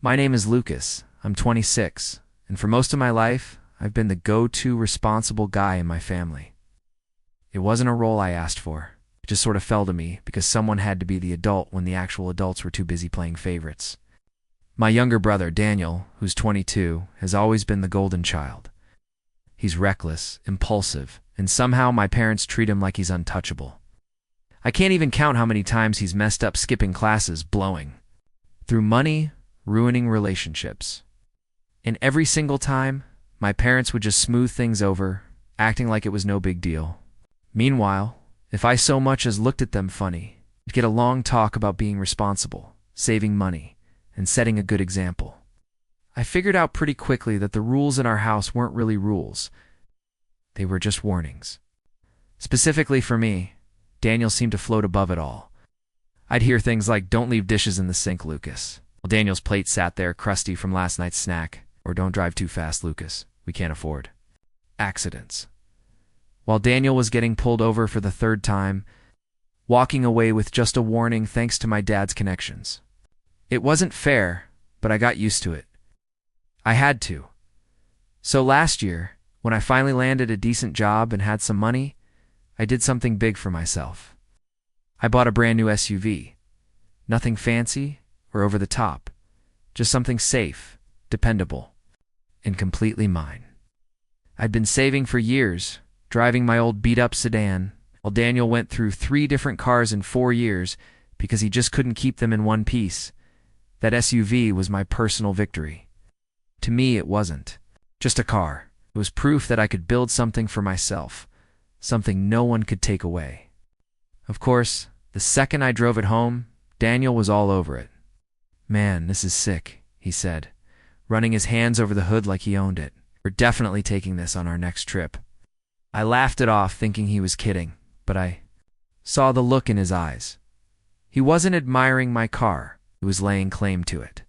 My name is Lucas. I'm 26, and for most of my life, I've been the go-to responsible guy in my family. It wasn't a role I asked for. It just sort of fell to me because someone had to be the adult when the actual adults were too busy playing favorites. My younger brother, Daniel, who's 22, has always been the golden child. He's reckless, impulsive, and somehow my parents treat him like he's untouchable. I can't even count how many times he's messed up skipping classes, blowing through money, ruining relationships. And every single time, my parents would just smooth things over, acting like it was no big deal. Meanwhile, if I so much as looked at them funny, we'd get a long talk about being responsible, saving money, and setting a good example. I figured out pretty quickly that the rules in our house weren't really rules. They were just warnings. Specifically for me, Daniel seemed to float above it all. I'd hear things like, "Don't leave dishes in the sink, Lucas," while Daniel's plate sat there crusty from last night's snack, or "Don't drive too fast, Lucas. We can't afford accidents." While Daniel was getting pulled over for the third time, walking away with just a warning thanks to my dad's connections. It wasn't fair, but I got used to it. I had to. So last year, when I finally landed a decent job and had some money, I did something big for myself. I bought a brand new SUV. Nothing fancy or over the top, just something safe, dependable, and completely mine. I'd been saving for years, driving my old beat-up sedan, while Daniel went through 3 different cars in 4 years because he just couldn't keep them in one piece. That SUV was my personal victory. To me, it wasn't just a car. It was proof that I could build something for myself, something no one could take away. Of course, the second I drove it home, Daniel was all over it. "Man, this is sick," he said, running his hands over the hood like he owned it. "We're definitely taking this on our next trip." I laughed it off, thinking he was kidding, but I saw the look in his eyes. He wasn't admiring my car, he was laying claim to it.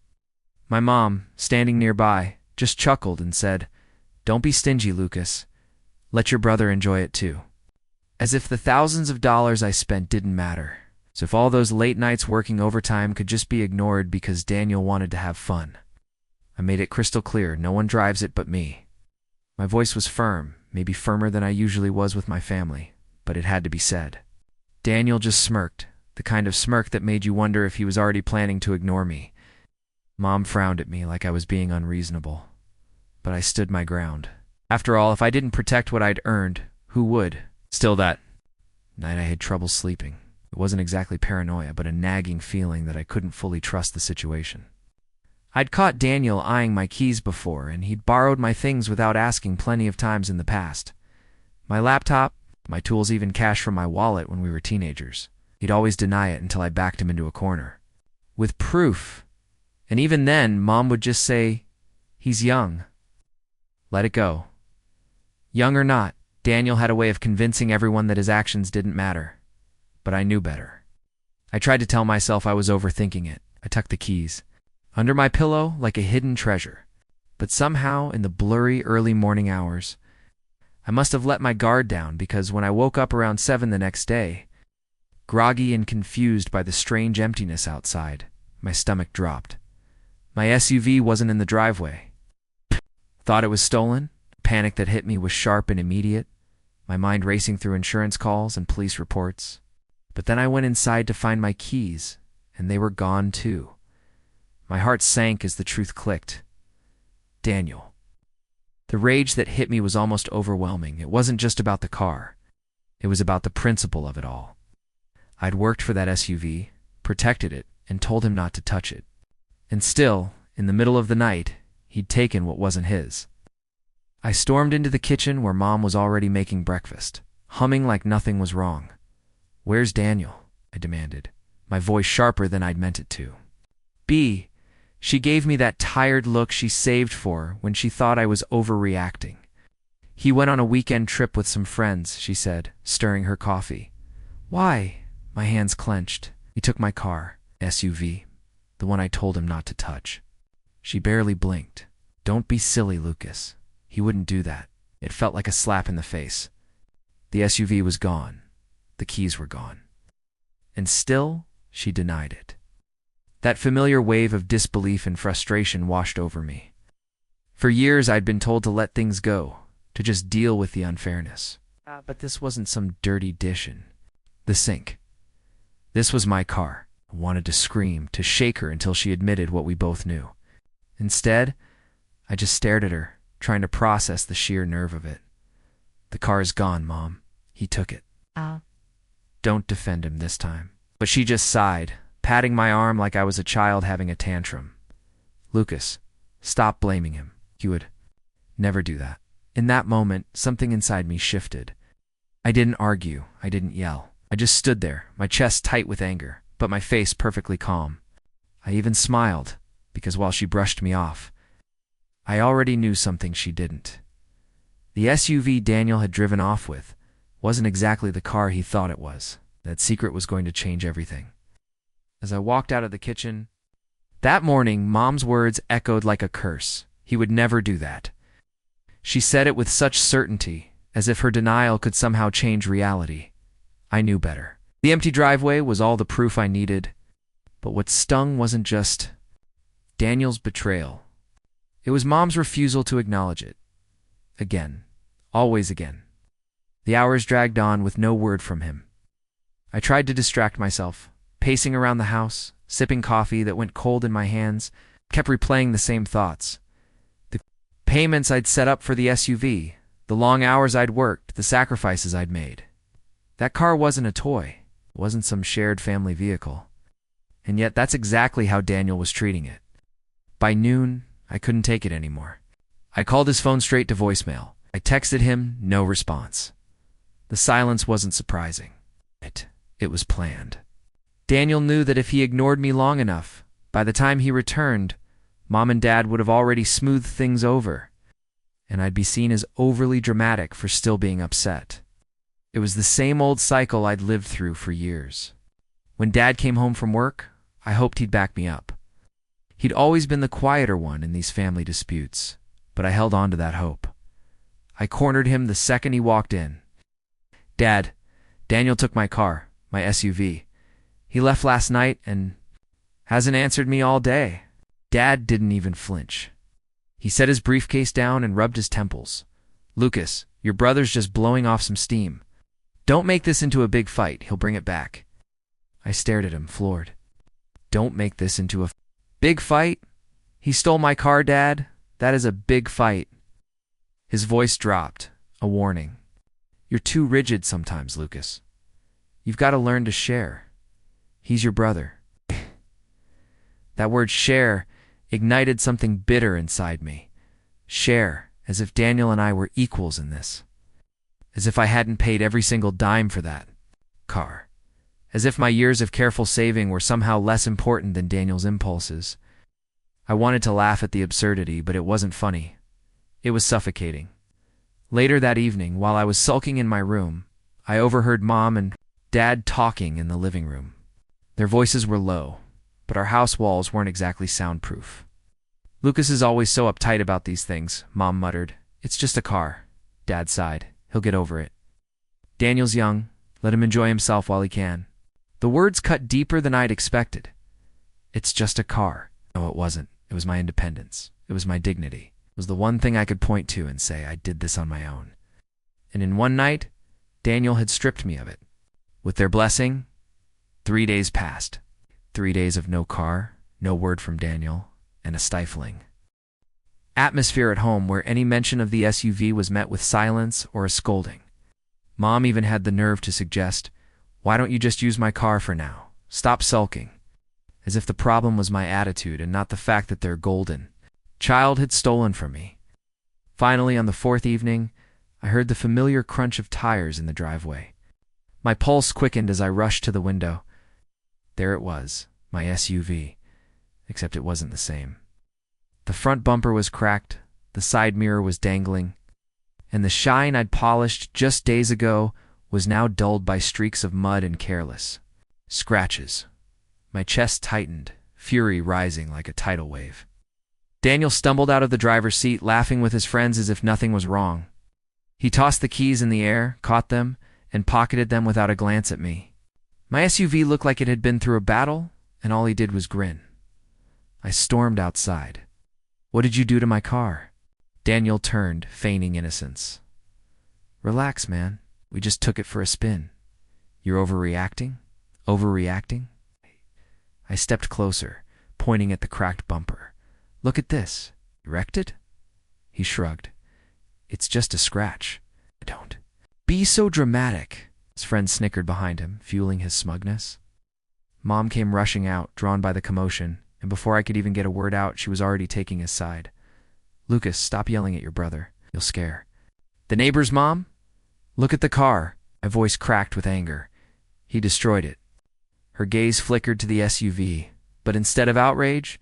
My mom, standing nearby, just chuckled and said, "Don't be stingy, Lucas. Let your brother enjoy it too." As if the thousands of dollars I spent didn't matter. As if all those late nights working overtime could just be ignored because Daniel wanted to have fun. I made it crystal clear, no one drives it but me. My voice was firm, maybe firmer than I usually was with my family, but it had to be said. Daniel just smirked, the kind of smirk that made you wonder if he was already planning to ignore me. Mom frowned at me like I was being unreasonable, but I stood my ground. After all, if I didn't protect what I'd earned, who would? Still, that night I had trouble sleeping. It wasn't exactly paranoia, but a nagging feeling that I couldn't fully trust the situation. I'd caught Daniel eyeing my keys before, and he'd borrowed my things without asking plenty of times in the past. My laptop, my tools, even cash from my wallet when we were teenagers. He'd always deny it until I backed him into a corner. With proof. And even then, Mom would just say, "He's young. Let it go." Young or not, Daniel had a way of convincing everyone that his actions didn't matter. But I knew better. I tried to tell myself I was overthinking it. I tucked the keys under my pillow like a hidden treasure. But somehow, in the blurry early morning hours, I must have let my guard down because when I woke up around 7 the next day, groggy and confused by the strange emptiness outside, my stomach dropped. My SUV wasn't in the driveway. Thought it was stolen? The panic that hit me was sharp and immediate, my mind racing through insurance calls and police reports. But then I went inside to find my keys, and they were gone too. My heart sank as the truth clicked. Daniel. The rage that hit me was almost overwhelming. It wasn't just about the car. It was about the principle of it all. I'd worked for that SUV, protected it, and told him not to touch it. And still, in the middle of the night, he'd taken what wasn't his. I stormed into the kitchen where Mom was already making breakfast, humming like nothing was wrong. "Where's Daniel?" I demanded, my voice sharper than I'd meant it to. B. She gave me that tired look she saved for when she thought I was overreacting. "He went on a weekend trip with some friends," she said, stirring her coffee. "Why?" My hands clenched. "He took my car, SUV, the one I told him not to touch." She barely blinked. "Don't be silly, Lucas. He wouldn't do that." It felt like a slap in the face. The SUV was gone. The keys were gone. And still, she denied it. That familiar wave of disbelief and frustration washed over me. For years, I'd been told to let things go, to just deal with the unfairness. But this wasn't some dirty dish in the sink. This was my car. I wanted to scream, to shake her until she admitted what we both knew. Instead, I just stared at her, trying to process the sheer nerve of it. The car is gone, Mom. He took it. Don't defend him this time. But she just sighed, patting my arm like I was a child having a tantrum. Lucas, stop blaming him. You would never do that. In that moment, something inside me shifted. I didn't argue. I didn't yell. I just stood there, my chest tight with anger, but my face perfectly calm. I even smiled, because while she brushed me off, I already knew something she didn't. The SUV Daniel had driven off with wasn't exactly the car he thought it was. That secret was going to change everything. As I walked out of the kitchen, that morning, Mom's words echoed like a curse. He would never do that. She said it with such certainty, as if her denial could somehow change reality. I knew better. The empty driveway was all the proof I needed, but what stung wasn't just Daniel's betrayal. It was Mom's refusal to acknowledge it. Again. Always again. The hours dragged on with no word from him. I tried to distract myself, pacing around the house, sipping coffee that went cold in my hands, kept replaying the same thoughts. The payments I'd set up for the SUV, the long hours I'd worked, the sacrifices I'd made. That car wasn't a toy. It wasn't some shared family vehicle. And yet that's exactly how Daniel was treating it. By noon, I couldn't take it anymore. I called his phone straight to voicemail. I texted him, no response. The silence wasn't surprising. It was planned. Daniel knew that if he ignored me long enough, by the time he returned, Mom and Dad would have already smoothed things over, and I'd be seen as overly dramatic for still being upset. It was the same old cycle I'd lived through for years. When Dad came home from work, I hoped he'd back me up. He'd always been the quieter one in these family disputes, but I held on to that hope. I cornered him the second he walked in. Dad, Daniel took my car, my SUV. He left last night and hasn't answered me all day. Dad didn't even flinch. He set his briefcase down and rubbed his temples. Lucas, your brother's just blowing off some steam. Don't make this into a big fight. He'll bring it back. I stared at him, floored. Don't make this into a big fight? He stole my car, Dad. That is a big fight. His voice dropped, a warning. You're too rigid sometimes, Lucas. You've got to learn to share. He's your brother. That word share ignited something bitter inside me. Share, as if Daniel and I were equals in this. As if I hadn't paid every single dime for that car. As if my years of careful saving were somehow less important than Daniel's impulses. I wanted to laugh at the absurdity, but it wasn't funny. It was suffocating. Later that evening, while I was sulking in my room, I overheard Mom and Dad talking in the living room. Their voices were low, but our house walls weren't exactly soundproof. Lucas is always so uptight about these things, Mom muttered. It's just a car. Dad sighed. He'll get over it. Daniel's young. Let him enjoy himself while he can. The words cut deeper than I'd expected. It's just a car. No, it wasn't. It was my independence. It was my dignity. It was the one thing I could point to and say I did this on my own. And in one night, Daniel had stripped me of it. With their blessing, 3 days passed. 3 days of no car, no word from Daniel, and a stifling atmosphere at home where any mention of the SUV was met with silence or a scolding. Mom even had the nerve to suggest, "Why don't you just use my car for now? Stop sulking." As if the problem was my attitude and not the fact that their golden child had stolen from me. Finally, on the fourth evening, I heard the familiar crunch of tires in the driveway. My pulse quickened as I rushed to the window. There it was, my SUV, except it wasn't the same. The front bumper was cracked, the side mirror was dangling, and the shine I'd polished just days ago was now dulled by streaks of mud and careless scratches. My chest tightened, fury rising like a tidal wave. Daniel stumbled out of the driver's seat, laughing with his friends as if nothing was wrong. He tossed the keys in the air, caught them, and pocketed them without a glance at me. My SUV looked like it had been through a battle, and all he did was grin. I stormed outside. "What did you do to my car?" Daniel turned, feigning innocence. "Relax, man. We just took it for a spin." "You're overreacting?" "Overreacting?" I stepped closer, pointing at the cracked bumper. "Look at this. You wrecked it?" He shrugged. "It's just a scratch." "I don't." "Be so dramatic." His friend snickered behind him, fueling his smugness. Mom came rushing out, drawn by the commotion, and before I could even get a word out, she was already taking his side. "Lucas, stop yelling at your brother. You'll scare." "The neighbor's mom? Look at the car." My voice cracked with anger. "He destroyed it." Her gaze flickered to the SUV, but instead of outrage,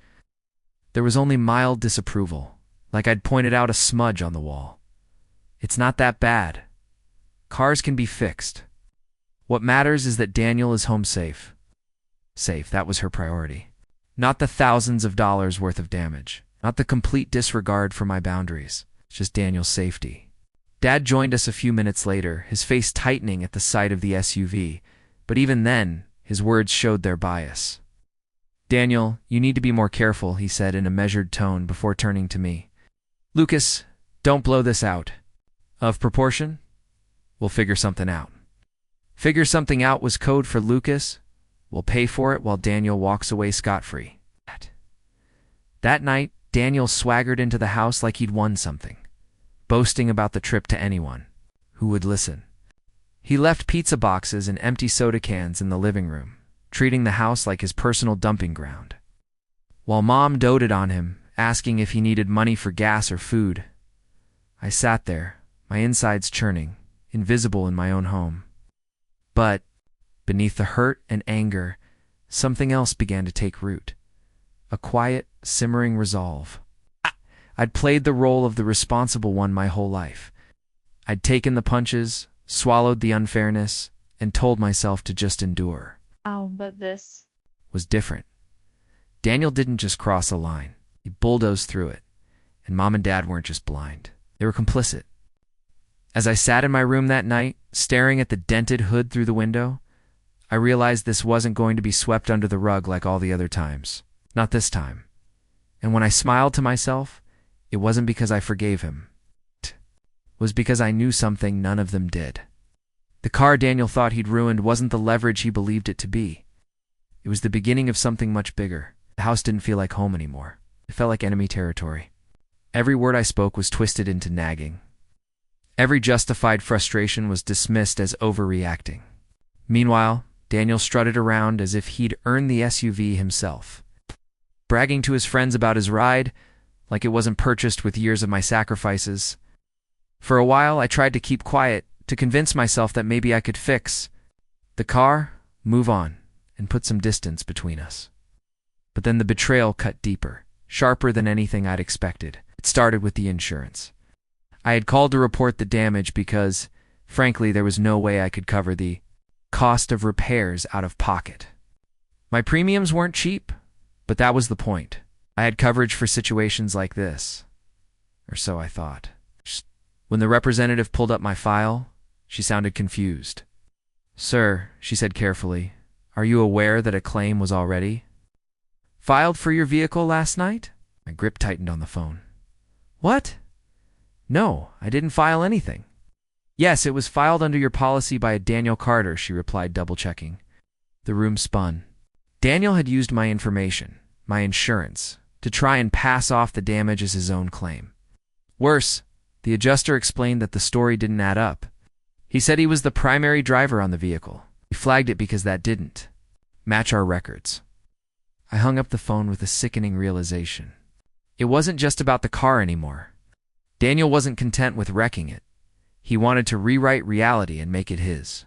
there was only mild disapproval, like I'd pointed out a smudge on the wall. "It's not that bad. Cars can be fixed. What matters is that Daniel is home safe." Safe, that was her priority. Not the thousands of dollars worth of damage. Not the complete disregard for my boundaries. Just Daniel's safety. Dad joined us a few minutes later, his face tightening at the sight of the SUV, but even then, his words showed their bias. "Daniel, you need to be more careful," he said in a measured tone before turning to me. "Lucas, don't blow this out. Of proportion? We'll figure something out." Figure something out was code for Lucas. We'll pay for it while Daniel walks away scot-free. That night, Daniel swaggered into the house like he'd won something, boasting about the trip to anyone who would listen. He left pizza boxes and empty soda cans in the living room, treating the house like his personal dumping ground. While Mom doted on him, asking if he needed money for gas or food, I sat there, my insides churning, invisible in my own home. But, beneath the hurt and anger, something else began to take root. A quiet, simmering resolve. I'd played the role of the responsible one my whole life. I'd taken the punches, swallowed the unfairness, and told myself to just endure. But this Was different. Daniel didn't just cross a line. He bulldozed through it. And Mom and Dad weren't just blind. They were complicit. As I sat in my room that night, staring at the dented hood through the window, I realized this wasn't going to be swept under the rug like all the other times. Not this time. And when I smiled to myself, it wasn't because I forgave him. It was because I knew something none of them did. The car Daniel thought he'd ruined wasn't the leverage he believed it to be. It was the beginning of something much bigger. The house didn't feel like home anymore. It felt like enemy territory. Every word I spoke was twisted into nagging. Every justified frustration was dismissed as overreacting. Meanwhile, Daniel strutted around as if he'd earned the SUV himself, bragging to his friends about his ride like it wasn't purchased with years of my sacrifices. For a while, I tried to keep quiet, to convince myself that maybe I could fix the car, move on, and put some distance between us. But then the betrayal cut deeper, sharper than anything I'd expected. It started with the insurance. I had called to report the damage because, frankly, there was no way I could cover the cost of repairs out of pocket. My premiums weren't cheap, but that was the point. I had coverage for situations like this. Or so I thought. When the representative pulled up my file, she sounded confused. "Sir," she said carefully, "are you aware that a claim was already filed for your vehicle last night?" My grip tightened on the phone. "What? No, I didn't file anything." "Yes, it was filed under your policy by a Daniel Carter," she replied, double-checking. The room spun. Daniel had used my information, my insurance, to try and pass off the damage as his own claim. Worse, the adjuster explained that the story didn't add up. He said he was the primary driver on the vehicle. He flagged it because that didn't match our records. I hung up the phone with a sickening realization. It wasn't just about the car anymore. Daniel wasn't content with wrecking it. He wanted to rewrite reality and make it his.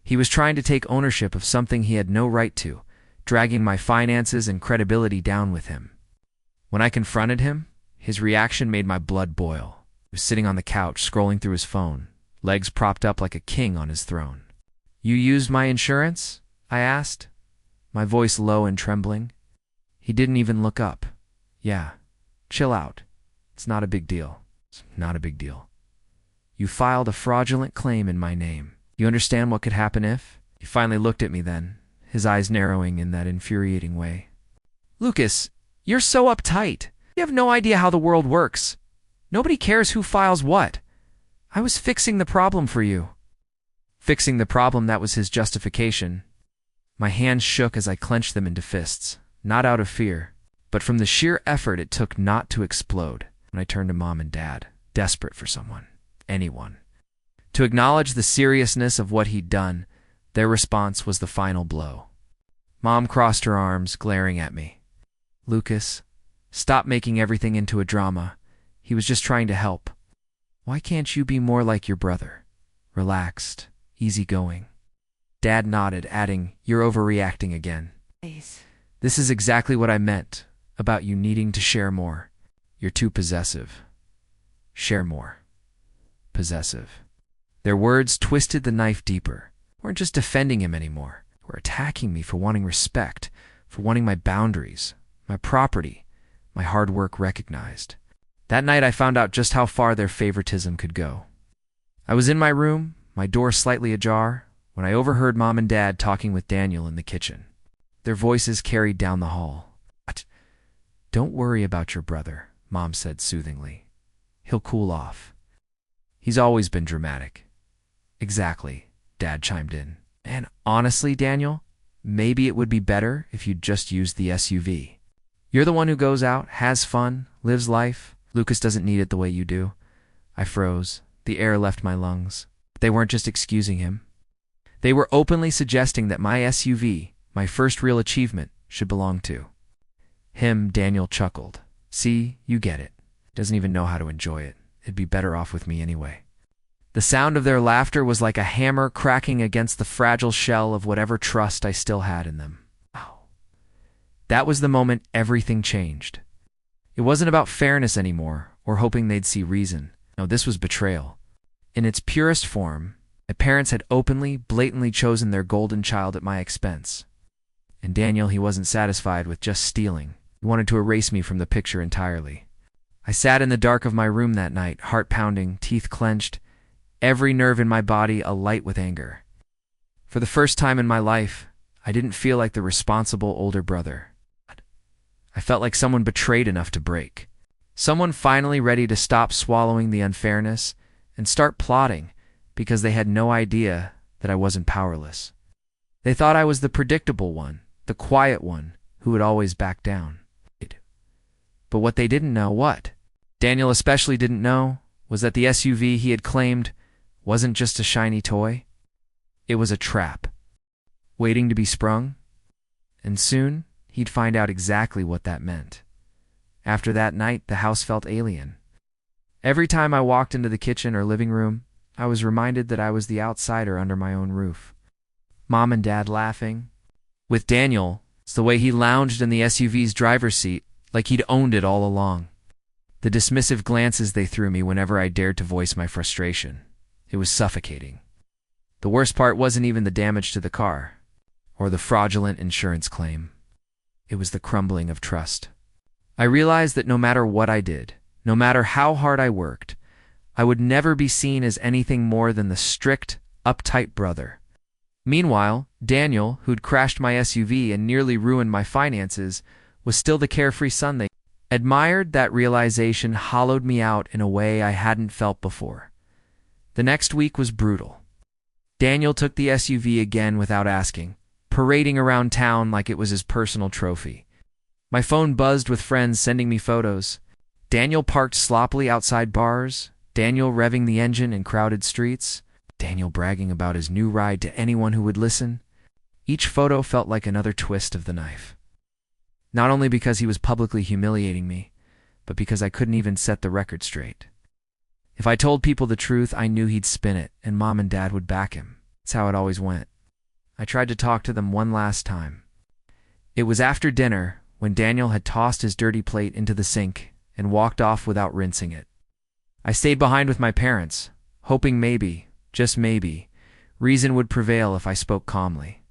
He was trying to take ownership of something he had no right to, dragging my finances and credibility down with him. When I confronted him, his reaction made my blood boil. He was sitting on the couch, scrolling through his phone, legs propped up like a king on his throne. "You used my insurance?" I asked, my voice low and trembling. He didn't even look up. "Yeah, chill out. It's not a big deal. It's not a big deal. You filed a fraudulent claim in my name. You understand what could happen if?" He finally looked at me then, his eyes narrowing in that infuriating way. "Lucas, You're so uptight. You have no idea how the world works. Nobody cares who files what. I was fixing the problem for you." Fixing the problem, that was his justification. My hands shook as I clenched them into fists, not out of fear, but from the sheer effort it took not to explode. When I turned to Mom and Dad, desperate for someone, anyone, to acknowledge the seriousness of what he'd done, their response was the final blow. Mom crossed her arms, glaring at me. "Lucas, stop making everything into a drama. He was just trying to help. Why can't you be more like your brother? Relaxed, easygoing." Dad nodded, adding, "You're overreacting again." Please. "This is exactly what I meant about you needing to share more. You're too possessive. Share more. Possessive." Their words twisted the knife deeper. Weren't just defending him anymore. Were attacking me for wanting respect, for wanting my boundaries, my property, my hard work recognized. That night I found out just how far their favoritism could go. I was in my room, my door slightly ajar, when I overheard Mom and Dad talking with Daniel in the kitchen. Their voices carried down the hall. "What? Don't worry about your brother," Mom said soothingly. "He'll cool off. He's always been dramatic." "Exactly," Dad chimed in. "And honestly, Daniel, maybe it would be better if you'd just used the SUV. You're the one who goes out, has fun, lives life. Lucas doesn't need it the way you do." I froze. The air left my lungs. They weren't just excusing him. They were openly suggesting that my SUV, my first real achievement, should belong to him. Daniel chuckled. "See, you get it. Doesn't even know how to enjoy it. It'd be better off with me anyway." The sound of their laughter was like a hammer cracking against the fragile shell of whatever trust I still had in them. Wow. That was the moment everything changed. It wasn't about fairness anymore, or hoping they'd see reason. No, this was betrayal. In its purest form, my parents had openly, blatantly chosen their golden child at my expense. And Daniel, he wasn't satisfied with just stealing. He wanted to erase me from the picture entirely. I sat in the dark of my room that night, heart pounding, teeth clenched, every nerve in my body alight with anger. For the first time in my life, I didn't feel like the responsible older brother. I felt like someone betrayed enough to break. Someone finally ready to stop swallowing the unfairness and start plotting because they had no idea that I wasn't powerless. They thought I was the predictable one, the quiet one, who would always back down. But what they didn't know, what Daniel especially didn't know, was that the SUV he had claimed wasn't just a shiny toy. It was a trap, waiting to be sprung. And soon, he'd find out exactly what that meant. After that night, the house felt alien. Every time I walked into the kitchen or living room, I was reminded that I was the outsider under my own roof. Mom and Dad laughing. With Daniel, it's the way he lounged in the SUV's driver's seat, like he'd owned it all along. The dismissive glances they threw me whenever I dared to voice my frustration. It was suffocating. The worst part wasn't even the damage to the car, or the fraudulent insurance claim. It was the crumbling of trust. I realized that no matter what I did, no matter how hard I worked, I would never be seen as anything more than the strict, uptight brother. Meanwhile, Daniel, who'd crashed my SUV and nearly ruined my finances, was still the carefree son they admired. That realization hollowed me out in a way I hadn't felt before. The next week was brutal. Daniel took the SUV again without asking, parading around town like it was his personal trophy. My phone buzzed with friends sending me photos. Daniel parked sloppily outside bars, Daniel revving the engine in crowded streets, Daniel bragging about his new ride to anyone who would listen. Each photo felt like another twist of the knife. Not only because he was publicly humiliating me, but because I couldn't even set the record straight. If I told people the truth, I knew he'd spin it, and Mom and Dad would back him. That's how it always went. I tried to talk to them one last time. It was after dinner, when Daniel had tossed his dirty plate into the sink and walked off without rinsing it. I stayed behind with my parents, hoping maybe, just maybe, reason would prevail if I spoke calmly.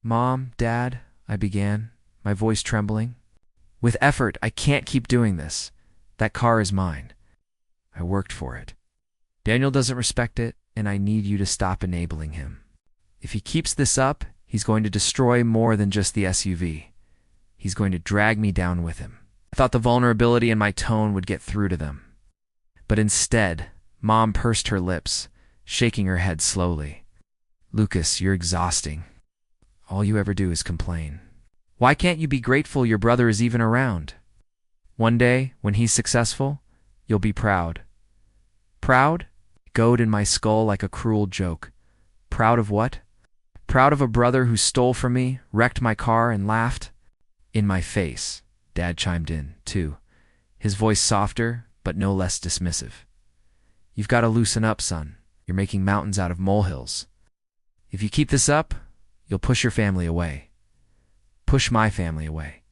"Mom, Dad," I began, my voice trembling. "With effort, I can't keep doing this. That car is mine. I worked for it. Daniel doesn't respect it, and I need you to stop enabling him. If he keeps this up, he's going to destroy more than just the SUV. he's going to drag me down with him. I thought the vulnerability in my tone would get through to them. But instead, Mom pursed her lips, shaking her head slowly. "Lucas, you're exhausting. All you ever do is complain. Why can't you be grateful your brother is even around? One day, when he's successful, you'll be proud." Proud? It echoed in my skull like a cruel joke. Proud of what? Proud of a brother who stole from me, wrecked my car, and laughed? In my face. Dad chimed in, too, his voice softer, but no less dismissive. "You've got to loosen up, son. You're making mountains out of molehills. If you keep this up, you'll push your family away. Push my family away."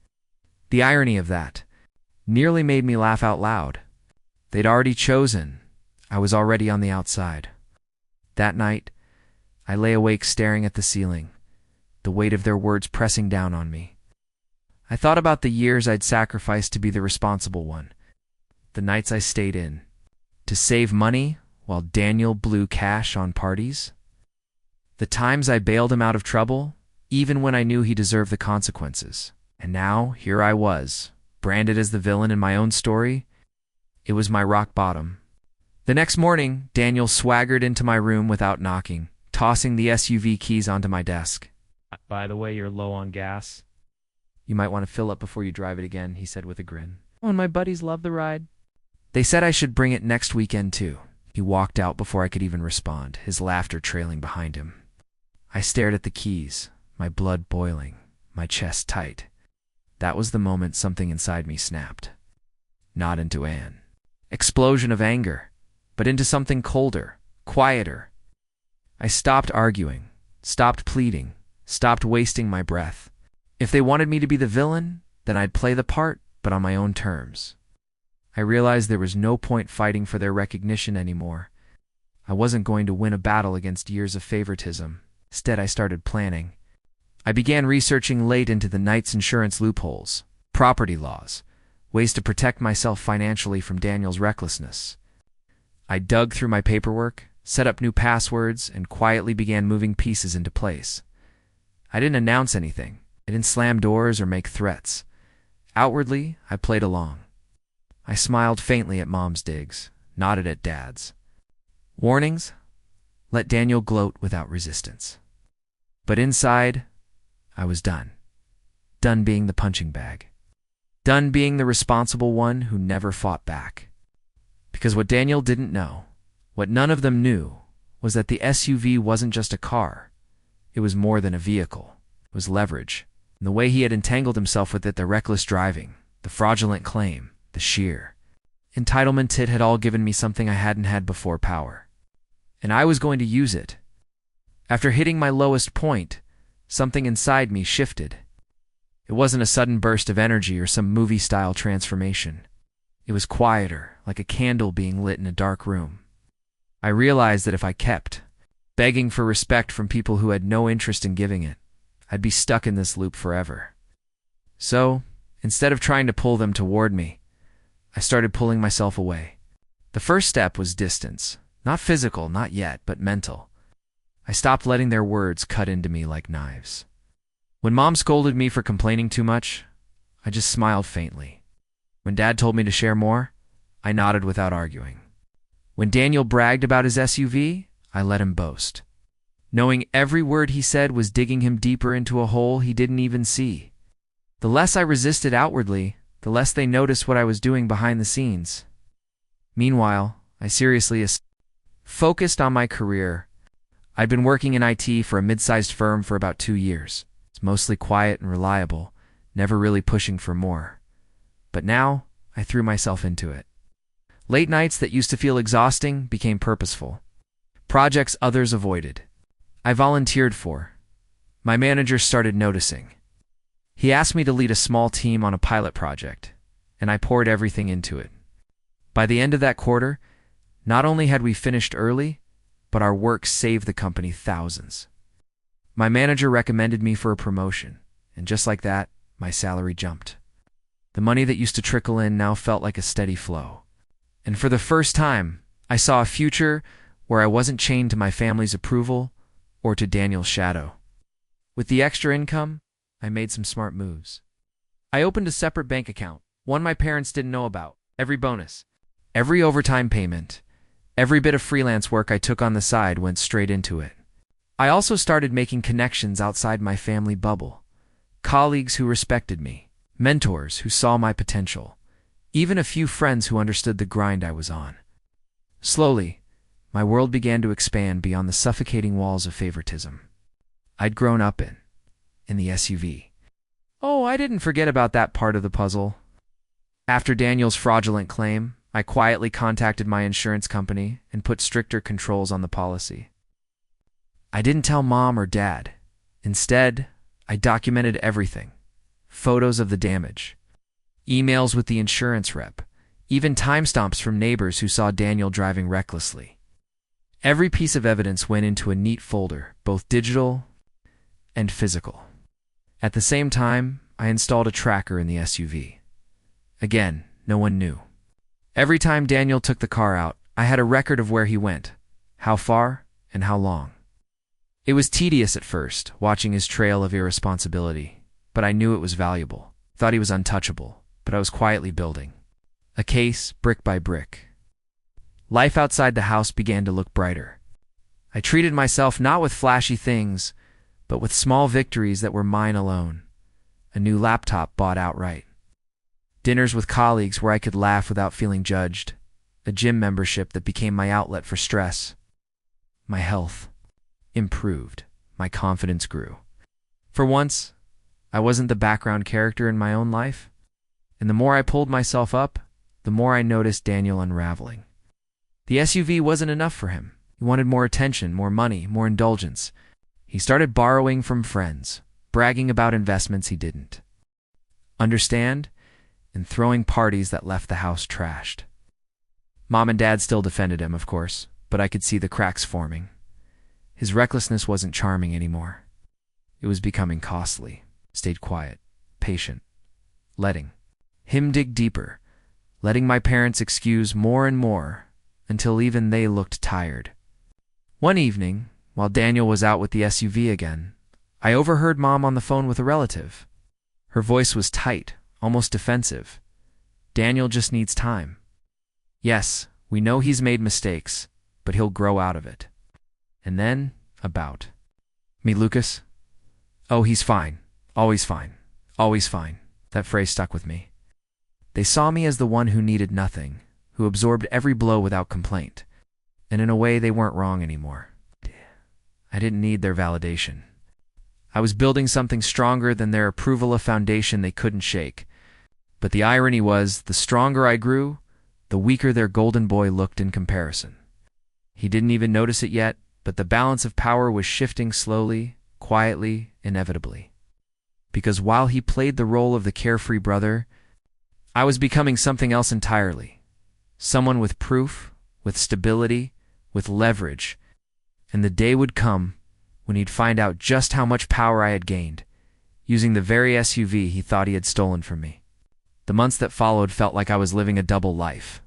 The irony of that nearly made me laugh out loud. They'd already chosen. I was already on the outside. That night, I lay awake staring at the ceiling, the weight of their words pressing down on me. I thought about the years I'd sacrificed to be the responsible one, the nights I stayed in, to save money while Daniel blew cash on parties, the times I bailed him out of trouble, even when I knew he deserved the consequences. And now, here I was, branded as the villain in my own story. It was my rock bottom. The next morning, Daniel swaggered into my room without knocking, tossing the SUV keys onto my desk. "By the way, you're low on gas. You might want to fill up before you drive it again," he said with a grin. "Oh, and my buddies love the ride. They said I should bring it next weekend, too." He walked out before I could even respond, his laughter trailing behind him. I stared at the keys, my blood boiling, my chest tight. That was the moment something inside me snapped. Not into an explosion of anger, but into something colder, quieter. I stopped arguing, stopped pleading, stopped wasting my breath. If they wanted me to be the villain, then I'd play the part, but on my own terms. I realized there was no point fighting for their recognition anymore. I wasn't going to win a battle against years of favoritism. Instead, I started planning. I began researching late into the night's insurance loopholes, property laws, ways to protect myself financially from Daniel's recklessness. I dug through my paperwork, set up new passwords, and quietly began moving pieces into place. I didn't announce anything. I didn't slam doors or make threats. Outwardly, I played along. I smiled faintly at Mom's digs, nodded at Dad's. Warnings? Let Daniel gloat without resistance. But inside, I was done. Done being the punching bag. Done being the responsible one who never fought back. Because what Daniel didn't know, what none of them knew, was that the SUV wasn't just a car. It was more than a vehicle. It was leverage. And the way he had entangled himself with it, the reckless driving, the fraudulent claim, the sheer entitlement, it had all given me something I hadn't had before: power. And I was going to use it. After hitting my lowest point, something inside me shifted. It wasn't a sudden burst of energy or some movie-style transformation. It was quieter, like a candle being lit in a dark room. I realized that if I kept begging for respect from people who had no interest in giving it, I'd be stuck in this loop forever. So, instead of trying to pull them toward me, I started pulling myself away. The first step was distance. Not physical, not yet, but mental. I stopped letting their words cut into me like knives. When Mom scolded me for complaining too much, I just smiled faintly. When Dad told me to share more, I nodded without arguing. When Daniel bragged about his SUV, I let him boast, knowing every word he said was digging him deeper into a hole he didn't even see. The less I resisted outwardly, the less they noticed what I was doing behind the scenes. Meanwhile, I seriously focused on my career. I'd been working in IT for a mid-sized firm for about 2 years. It's mostly quiet and reliable, never really pushing for more. But now, I threw myself into it. Late nights that used to feel exhausting became purposeful. Projects others avoided, I volunteered for. My manager started noticing. He asked me to lead a small team on a pilot project, and I poured everything into it. By the end of that quarter, not only had we finished early, but our work saved the company thousands. My manager recommended me for a promotion, and just like that, my salary jumped. The money that used to trickle in now felt like a steady flow. And for the first time, I saw a future where I wasn't chained to my family's approval or to Daniel's shadow. With the extra income, I made some smart moves. I opened a separate bank account, one my parents didn't know about. Every bonus, every overtime payment, every bit of freelance work I took on the side went straight into it. I also started making connections outside my family bubble. Colleagues who respected me, mentors who saw my potential, even a few friends who understood the grind I was on. Slowly, my world began to expand beyond the suffocating walls of favoritism I'd grown up in the SUV. Oh, I didn't forget about that part of the puzzle. After Daniel's fraudulent claim, I quietly contacted my insurance company and put stricter controls on the policy. I didn't tell Mom or Dad. Instead, I documented everything. Photos of the damage, emails with the insurance rep, even timestamps from neighbors who saw Daniel driving recklessly. Every piece of evidence went into a neat folder, both digital and physical. At the same time, I installed a tracker in the SUV. Again, no one knew. Every time Daniel took the car out, I had a record of where he went, how far, and how long. It was tedious at first, watching his trail of irresponsibility, but I knew it was valuable. Thought he was untouchable, but I was quietly building. A case, brick by brick. Life outside the house began to look brighter. I treated myself not with flashy things, but with small victories that were mine alone. A new laptop bought outright. Dinners with colleagues where I could laugh without feeling judged. A gym membership that became my outlet for stress. My health improved. My confidence grew. For once, I wasn't the background character in my own life. And the more I pulled myself up, the more I noticed Daniel unraveling. The SUV wasn't enough for him. He wanted more attention, more money, more indulgence. He started borrowing from friends, bragging about investments he didn't understand, and throwing parties that left the house trashed. Mom and Dad still defended him, of course, but I could see the cracks forming. His recklessness wasn't charming anymore. It was becoming costly. Stayed quiet, patient, letting him dig deeper, letting my parents excuse more and more, until even they looked tired. One evening, while Daniel was out with the SUV again, I overheard Mom on the phone with a relative. Her voice was tight, almost defensive. Daniel just needs time. Yes, we know he's made mistakes, but he'll grow out of it. And then, about me, Lucas? Oh, he's fine. Always fine. Always fine. That phrase stuck with me. They saw me as the one who needed nothing, who absorbed every blow without complaint. And in a way, they weren't wrong anymore. I didn't need their validation. I was building something stronger than their approval, a foundation they couldn't shake. But the irony was, the stronger I grew, the weaker their golden boy looked in comparison. He didn't even notice it yet, but the balance of power was shifting slowly, quietly, inevitably. Because while he played the role of the carefree brother, I was becoming something else entirely. Someone with proof, with stability, with leverage. And the day would come when he'd find out just how much power I had gained, using the very SUV he thought he had stolen from me. The months that followed felt like I was living a double life.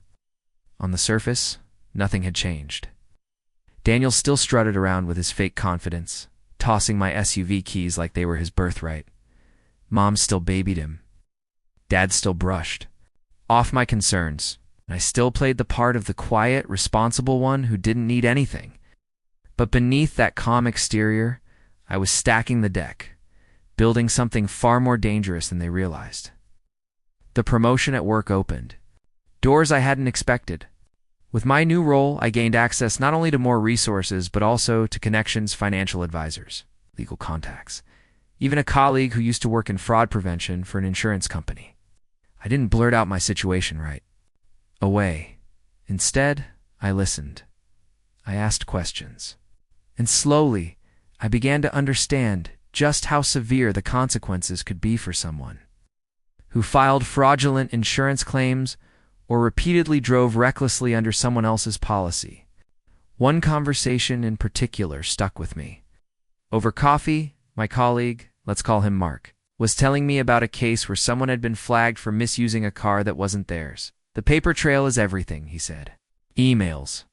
On the surface, nothing had changed. Daniel still strutted around with his fake confidence, tossing my SUV keys like they were his birthright. Mom still babied him. Dad still brushed off my concerns, and I still played the part of the quiet, responsible one who didn't need anything. But beneath that calm exterior, I was stacking the deck, building something far more dangerous than they realized. The promotion at work opened. Doors I hadn't expected. With my new role, I gained access not only to more resources, but also to connections, financial advisors, legal contacts, even a colleague who used to work in fraud prevention for an insurance company. I didn't blurt out my situation right away. Instead, I listened. I asked questions. And slowly, I began to understand just how severe the consequences could be for someone who filed fraudulent insurance claims or repeatedly drove recklessly under someone else's policy. One conversation in particular stuck with me. Over coffee, my colleague, let's call him Mark, was telling me about a case where someone had been flagged for misusing a car that wasn't theirs. The paper trail is everything, he said. Emails,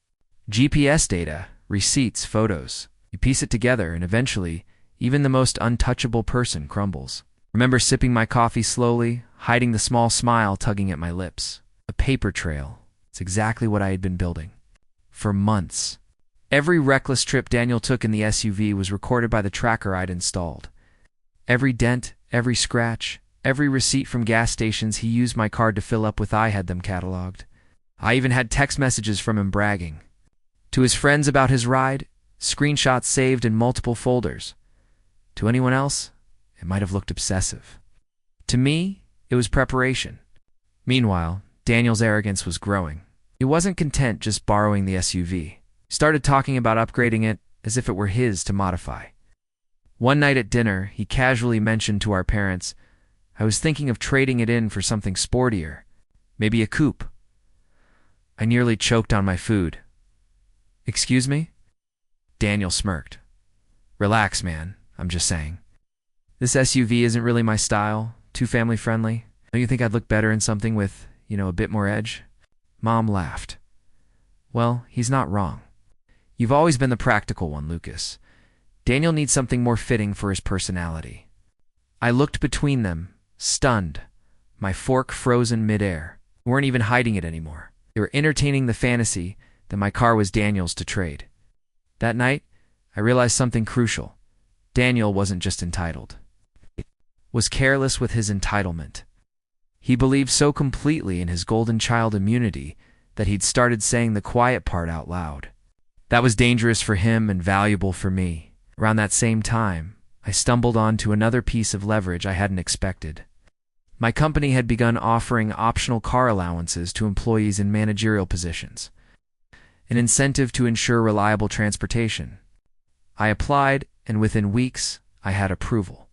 GPS data, receipts, photos. You piece it together, and eventually, even the most untouchable person crumbles. Remember sipping my coffee slowly, hiding the small smile tugging at my lips. A paper trail. It's exactly what I had been building. For months. Every reckless trip Daniel took in the SUV was recorded by the tracker I'd installed. Every dent, every scratch, every receipt from gas stations he used my card to fill up with, I had them cataloged. I even had text messages from him bragging to his friends about his ride, screenshots saved in multiple folders. To anyone else, it might have looked obsessive. To me, it was preparation. Meanwhile, Daniel's arrogance was growing. He wasn't content just borrowing the SUV. He started talking about upgrading it as if it were his to modify. One night at dinner, he casually mentioned to our parents, "I was thinking of trading it in for something sportier, maybe a coupe." I nearly choked on my food. "Excuse me?" Daniel smirked. "Relax, man. I'm just saying. This SUV isn't really my style, too family-friendly. Don't you think I'd look better in something with, a bit more edge?" Mom laughed. "Well, he's not wrong. You've always been the practical one, Lucas. Daniel needs something more fitting for his personality." I looked between them, stunned, my fork frozen midair. They weren't even hiding it anymore. They were entertaining the fantasy that my car was Daniel's to trade. That night, I realized something crucial. Daniel wasn't just entitled. He was careless with his entitlement. He believed so completely in his golden child immunity that he'd started saying the quiet part out loud. That was dangerous for him and valuable for me. Around that same time, I stumbled onto another piece of leverage I hadn't expected. My company had begun offering optional car allowances to employees in managerial positions, an incentive to ensure reliable transportation. I applied, and within weeks, I had approval.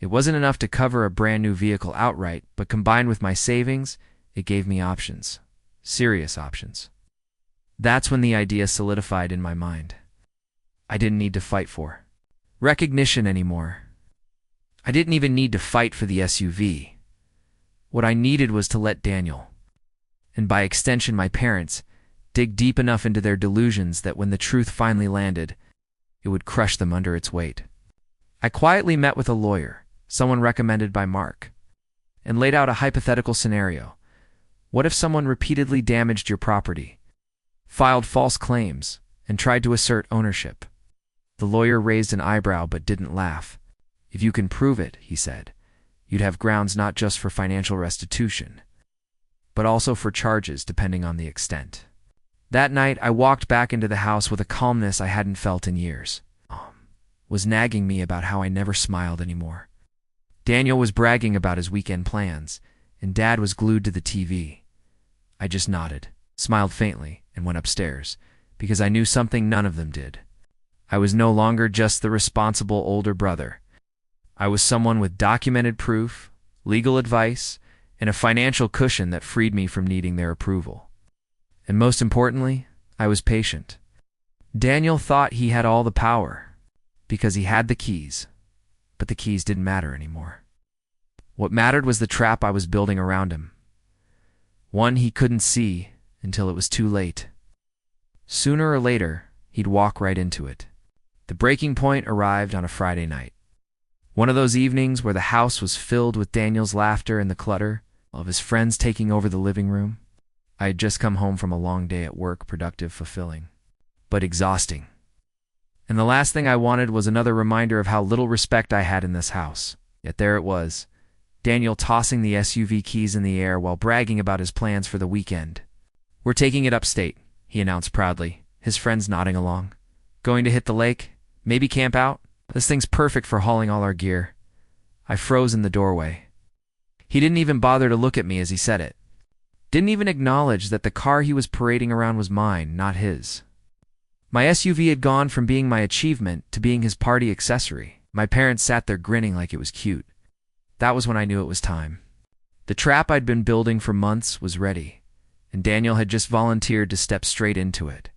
It wasn't enough to cover a brand new vehicle outright, but combined with my savings, it gave me options. Serious options. That's when the idea solidified in my mind. I didn't need to fight for recognition anymore. I didn't even need to fight for the SUV. What I needed was to let Daniel, and by extension my parents, dig deep enough into their delusions that when the truth finally landed, it would crush them under its weight. I quietly met with a lawyer, someone recommended by Mark, and laid out a hypothetical scenario. What if someone repeatedly damaged your property, filed false claims, and tried to assert ownership? The lawyer raised an eyebrow but didn't laugh. "If you can prove it," he said, "you'd have grounds not just for financial restitution, but also for charges depending on the extent." That night, I walked back into the house with a calmness I hadn't felt in years. Mom was nagging me about how I never smiled anymore. Daniel was bragging about his weekend plans, and Dad was glued to the TV. I just nodded, smiled faintly, and went upstairs, because I knew something none of them did. I was no longer just the responsible older brother. I was someone with documented proof, legal advice, and a financial cushion that freed me from needing their approval. And most importantly, I was patient. Daniel thought he had all the power, because he had the keys, but the keys didn't matter anymore. What mattered was the trap I was building around him. One he couldn't see until it was too late. Sooner or later, he'd walk right into it. The breaking point arrived on a Friday night. One of those evenings where the house was filled with Daniel's laughter and the clutter of his friends taking over the living room. I had just come home from a long day at work, productive, fulfilling, but exhausting. And the last thing I wanted was another reminder of how little respect I had in this house. Yet there it was, Daniel tossing the SUV keys in the air while bragging about his plans for the weekend. "We're taking it upstate," he announced proudly, his friends nodding along. "Going to hit the lake? Maybe camp out? This thing's perfect for hauling all our gear." I froze in the doorway. He didn't even bother to look at me as he said it. Didn't even acknowledge that the car he was parading around was mine, not his. My SUV had gone from being my achievement to being his party accessory. My parents sat there grinning like it was cute. That was when I knew it was time. The trap I'd been building for months was ready, and Daniel had just volunteered to step straight into it.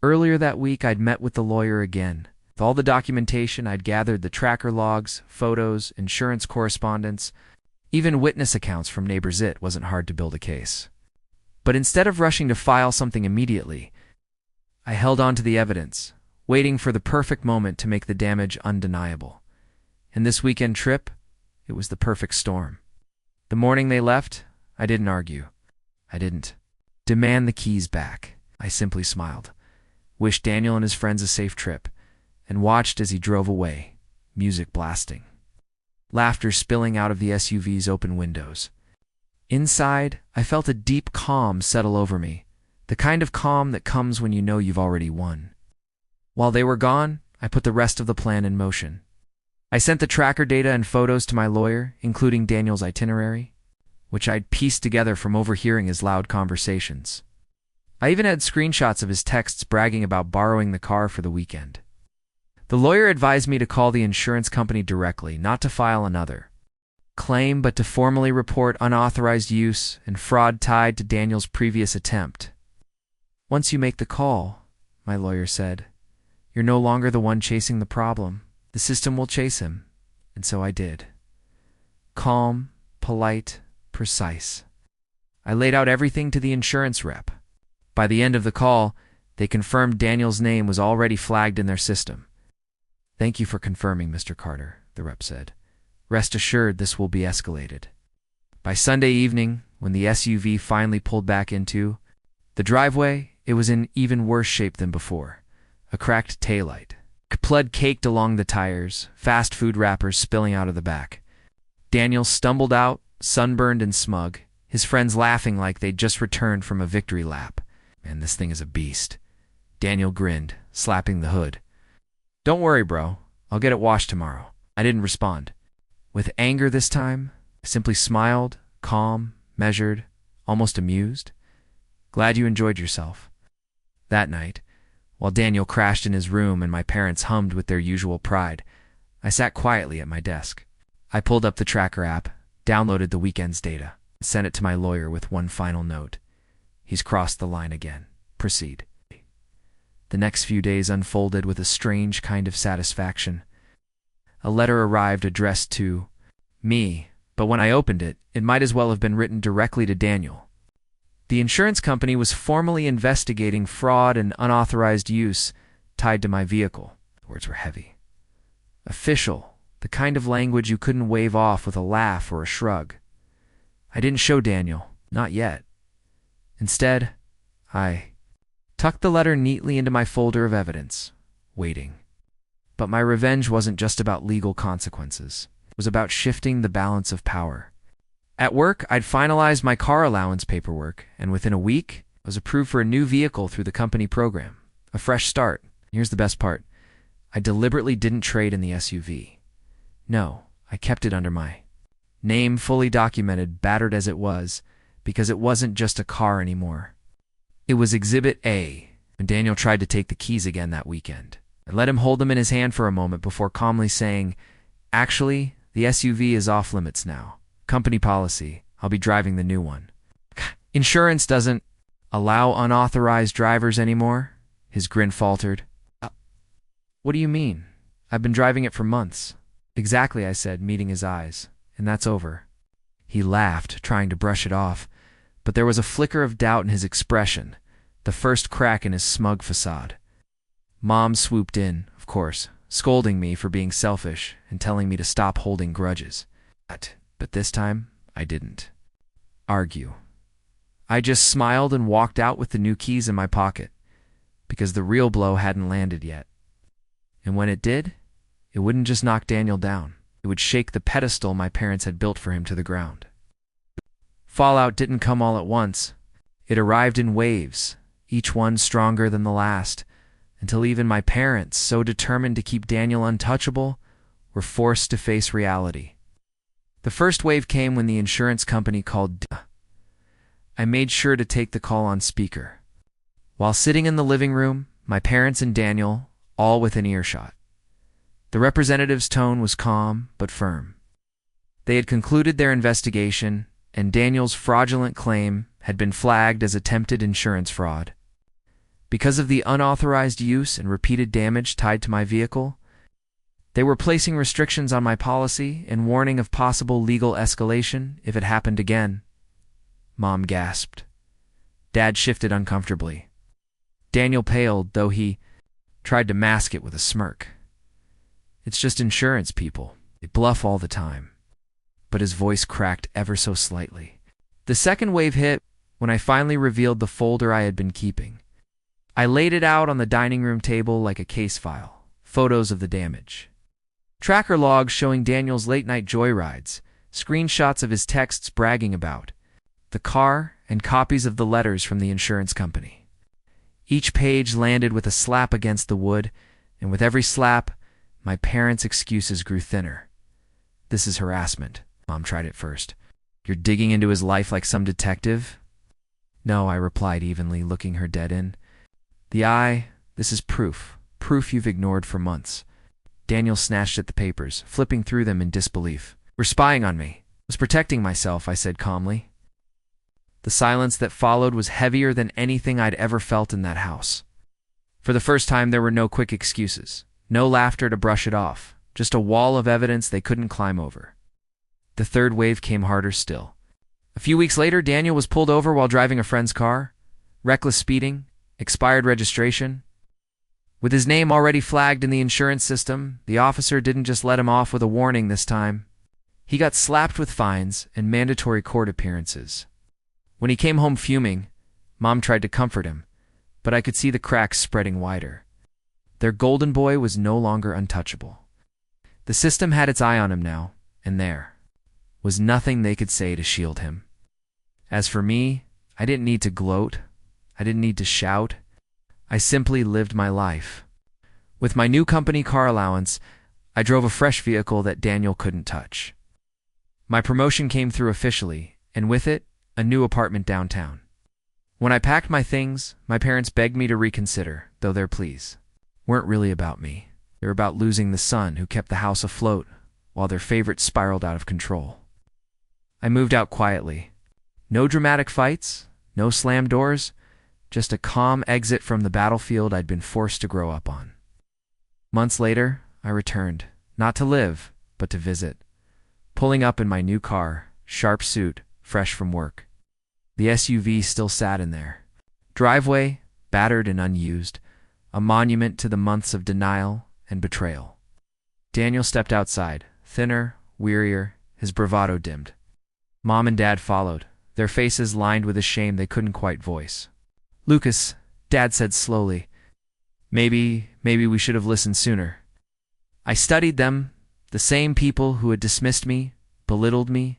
Earlier that week, I'd met with the lawyer again. With all the documentation, I'd gathered the tracker logs, photos, insurance correspondence, even witness accounts from neighbors. It wasn't hard to build a case. But instead of rushing to file something immediately, I held on to the evidence, waiting for the perfect moment to make the damage undeniable. And this weekend trip, It was the perfect storm. The morning they left, I didn't argue. I didn't demand the keys back. I simply smiled, wished Daniel and his friends a safe trip, and watched as he drove away, music blasting, laughter spilling out of the SUV's open windows. Inside, I felt a deep calm settle over me, the kind of calm that comes when you know you've already won. While they were gone, I put the rest of the plan in motion. I sent the tracker data and photos to my lawyer, including Daniel's itinerary, which I'd pieced together from overhearing his loud conversations. I even had screenshots of his texts bragging about borrowing the car for the weekend. The lawyer advised me to call the insurance company directly, not to file another claim, but to formally report unauthorized use and fraud tied to Daniel's previous attempt. Once you make the call, my lawyer said, you're no longer the one chasing the problem. The system will chase him. And so I did. Calm, polite, precise. I laid out everything to the insurance rep. By the end of the call, they confirmed Daniel's name was already flagged in their system. Thank you for confirming, Mr. Carter, the rep said. Rest assured this will be escalated. By Sunday evening, when the SUV finally pulled back into the driveway, it was in even worse shape than before. A cracked taillight, blood caked along the tires, fast food wrappers spilling out of the back. Daniel stumbled out, sunburned and smug, his friends laughing like they'd just returned from a victory lap. Man, this thing is a beast. Daniel grinned, slapping the hood. Don't worry, bro. I'll get it washed tomorrow. I didn't respond. With anger this time, I simply smiled, calm, measured, almost amused. Glad you enjoyed yourself. That night, while Daniel crashed in his room and my parents hummed with their usual pride, I sat quietly at my desk. I pulled up the tracker app, downloaded the weekend's data, and sent it to my lawyer with one final note. He's crossed the line again. Proceed. The next few days unfolded with a strange kind of satisfaction. A letter arrived addressed to me, but when I opened it, it might as well have been written directly to Daniel. The insurance company was formally investigating fraud and unauthorized use tied to my vehicle. The words were heavy. Official, the kind of language you couldn't wave off with a laugh or a shrug. I didn't show Daniel, not yet. Instead, I tucked the letter neatly into my folder of evidence, waiting. But my revenge wasn't just about legal consequences. It was about shifting the balance of power. At work, I'd finalized my car allowance paperwork, and within a week, I was approved for a new vehicle through the company program. A fresh start. Here's the best part. I deliberately didn't trade in the SUV. No, I kept it under my name, fully documented, battered as it was, because it wasn't just a car anymore. It was Exhibit A, and Daniel tried to take the keys again that weekend. I let him hold them in his hand for a moment before calmly saying, actually, the SUV is off limits now. Company policy, I'll be driving the new one. Insurance doesn't allow unauthorized drivers anymore? His grin faltered. What do you mean? I've been driving it for months. Exactly, I said, meeting his eyes. And that's over. He laughed, trying to brush it off, but there was a flicker of doubt in his expression, the first crack in his smug facade. Mom swooped in, of course, scolding me for being selfish and telling me to stop holding grudges. But this time, I didn't argue. I just smiled and walked out with the new keys in my pocket, because the real blow hadn't landed yet. And when it did, it wouldn't just knock Daniel down. It would shake the pedestal my parents had built for him to the ground. Fallout didn't come all at once. It arrived in waves, each one stronger than the last, until even my parents, so determined to keep Daniel untouchable, were forced to face reality. The first wave came when the insurance company called. I made sure to take the call on speaker. While sitting in the living room, my parents and Daniel, all within earshot. The representative's tone was calm but firm. They had concluded their investigation, and Daniel's fraudulent claim had been flagged as attempted insurance fraud. Because of the unauthorized use and repeated damage tied to my vehicle, they were placing restrictions on my policy and warning of possible legal escalation if it happened again. Mom gasped. Dad shifted uncomfortably. Daniel paled, though he tried to mask it with a smirk. It's just insurance people. They bluff all the time. but his voice cracked ever so slightly. The second wave hit when I finally revealed the folder I had been keeping. I laid it out on the dining room table like a case file, photos of the damage. Tracker logs showing Daniel's late-night joyrides, screenshots of his texts bragging about the car, and copies of the letters from the insurance company. Each page landed with a slap against the wood, and with every slap, my parents' excuses grew thinner. "This is harassment," Mom tried it first. "You're digging into his life like some detective?" "No," I replied evenly, looking her dead in. This is proof. Proof you've ignored for months." Daniel snatched at the papers, flipping through them in disbelief. "We're spying on me." "I was protecting myself," I said calmly. The silence that followed was heavier than anything I'd ever felt in that house. For the first time, there were no quick excuses, no laughter to brush it off, just a wall of evidence they couldn't climb over. The third wave came harder still. A few weeks later, Daniel was pulled over while driving a friend's car. Reckless speeding, expired registration. With his name already flagged in the insurance system, the officer didn't just let him off with a warning this time. He got slapped with fines and mandatory court appearances. When he came home fuming, Mom tried to comfort him, but I could see the cracks spreading wider. Their golden boy was no longer untouchable. The system had its eye on him now, and there was nothing they could say to shield him. As for me, I didn't need to gloat. I didn't need to shout. I simply lived my life. With my new company car allowance, I drove a fresh vehicle that Daniel couldn't touch. My promotion came through officially, and with it, a new apartment downtown. When I packed my things, my parents begged me to reconsider, though their pleas weren't really about me. They were about losing the son who kept the house afloat while their favorite spiraled out of control. I moved out quietly. No dramatic fights, no slammed doors, just a calm exit from the battlefield I'd been forced to grow up on. Months later, I returned, not to live, but to visit. Pulling up in my new car, sharp suit, fresh from work. The SUV still sat in there. Driveway, battered and unused, a monument to the months of denial and betrayal. Daniel stepped outside, thinner, wearier, his bravado dimmed. Mom and Dad followed, their faces lined with a shame they couldn't quite voice. "Lucas," Dad said slowly, maybe we should have listened sooner. I studied them, the same people who had dismissed me, belittled me,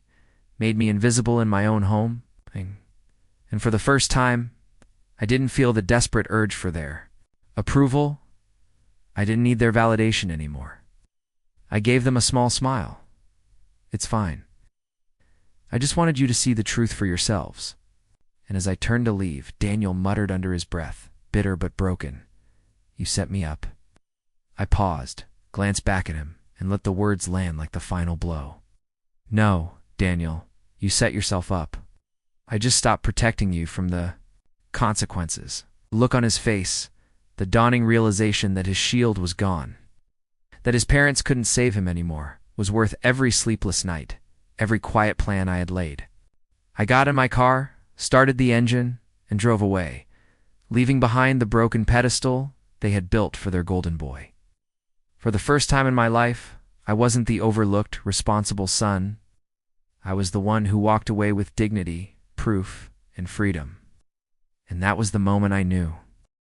made me invisible in my own home, and for the first time, I didn't feel the desperate urge for their approval. I didn't need their validation anymore. I gave them a small smile. "It's fine. I just wanted you to see the truth for yourselves." And as I turned to leave, Daniel muttered under his breath, bitter but broken, "You set me up." I paused, glanced back at him, and let the words land like the final blow. "No, Daniel, you set yourself up. I just stopped protecting you from the consequences." The look on his face, the dawning realization that his shield was gone, that his parents couldn't save him anymore, was worth every sleepless night, every quiet plan I had laid. I got in my car, started the engine, and drove away, leaving behind the broken pedestal they had built for their golden boy. For the first time in my life, I wasn't the overlooked, responsible son. I was the one who walked away with dignity, proof, and freedom. And that was the moment I knew